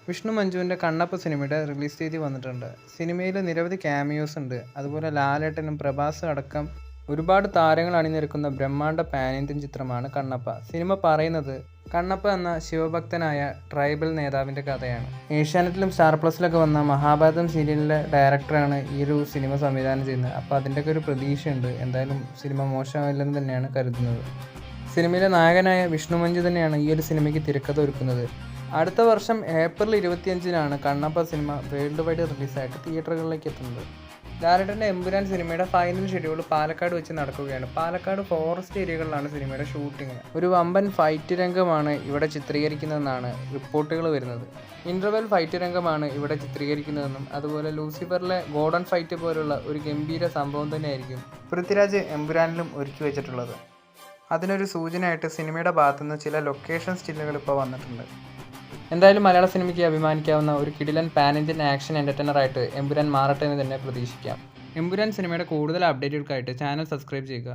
വിഷ്ണു മഞ്ജുവിൻ്റെ കണ്ണപ്പ സിനിമയുടെ റിലീസ് തീയതി വന്നിട്ടുണ്ട്. സിനിമയിൽ നിരവധി ക്യാമിയോസ് ഉണ്ട്. അതുപോലെ ലാലേട്ടനും പ്രഭാസും അടക്കം ഒരുപാട് താരങ്ങൾ അണിനിരക്കുന്ന ബ്രഹ്മാണ്ഡ പാൻ ഇന്ത്യൻ ചിത്രമാണ് കണ്ണപ്പ. സിനിമ പറയുന്നത് കണ്ണപ്പ എന്ന ശിവഭക്തനായ ട്രൈബൽ നേതാവിൻ്റെ കഥയാണ്. ഏഷ്യാനെറ്റിലും സ്റ്റാർ പ്ലസിലൊക്കെ വന്ന മഹാഭാരതം സീരിയലിലെ ഡയറക്ടറാണ് ഈ ഒരു സിനിമ സംവിധാനം ചെയ്യുന്നത്. അപ്പോൾ അതിൻ്റെയൊക്കെ ഒരു പ്രതീക്ഷയുണ്ട്. എന്തായാലും സിനിമ മോശമാവില്ലെന്ന് തന്നെയാണ് കരുതുന്നത്. സിനിമയിലെ നായകനായ വിഷ്ണു മഞ്ജു തന്നെയാണ് ഈ ഒരു സിനിമയ്ക്ക് തിരക്കഥ ഒരുക്കുന്നത്. അടുത്ത വർഷം April 25-നാണ് Kannappa cinema world wide റിലീസായിട്ട് തിയേറ്ററുകളിലേക്ക് എത്തുന്നത്. ലാലേട്ടൻ്റെ എമ്പുരാൻ സിനിമയുടെ ഫൈനൽ ഷെഡ്യൂൾ പാലക്കാട് വെച്ച് നടക്കുകയാണ്. പാലക്കാട് ഫോറസ്റ്റ് ഏരിയകളിലാണ് സിനിമയുടെ ഷൂട്ടിംഗ്. ഒരു വമ്പൻ ഫൈറ്റ് രംഗമാണ് ഇവിടെ ചിത്രീകരിക്കുന്നതെന്നാണ് റിപ്പോർട്ടുകൾ വരുന്നത്. ഇൻ്റർവെൽ ഫൈറ്റ് രംഗമാണ് ഇവിടെ ചിത്രീകരിക്കുന്നതെന്നും അതുപോലെ ലൂസിഫറിലെ ഗോഡൻ ഫൈറ്റ് പോലുള്ള ഒരു ഗംഭീര സംഭവം തന്നെയായിരിക്കും പൃഥ്വിരാജ് എമ്പുരാനിലും ഒരുക്കി വെച്ചിട്ടുള്ളത്. അതിനൊരു സൂചനയായിട്ട് സിനിമയുടെ ഭാഗത്തുനിന്ന് ചില ലൊക്കേഷൻ സ്റ്റില്ലുകൾ ഇപ്പോൾ വന്നിട്ടുണ്ട്. എന്തായാലും മലയാള സിനിമയ്ക്ക് അഭിമാനിക്കാവുന്ന ഒരു കിടിലൻ പാൻ ഇന്ത്യൻ ആക്ഷൻ എൻ്റർടൈനറായിട്ട് എമ്പുരാൻ മാറട്ടെ എന്ന് തന്നെ പ്രതീക്ഷിക്കാം. എമ്പുരാൻ സിനിമയുടെ കൂടുതൽ അപ്ഡേറ്റുകൾക്കായിട്ട് ചാനൽ സബ്സ്ക്രൈബ് ചെയ്യുക.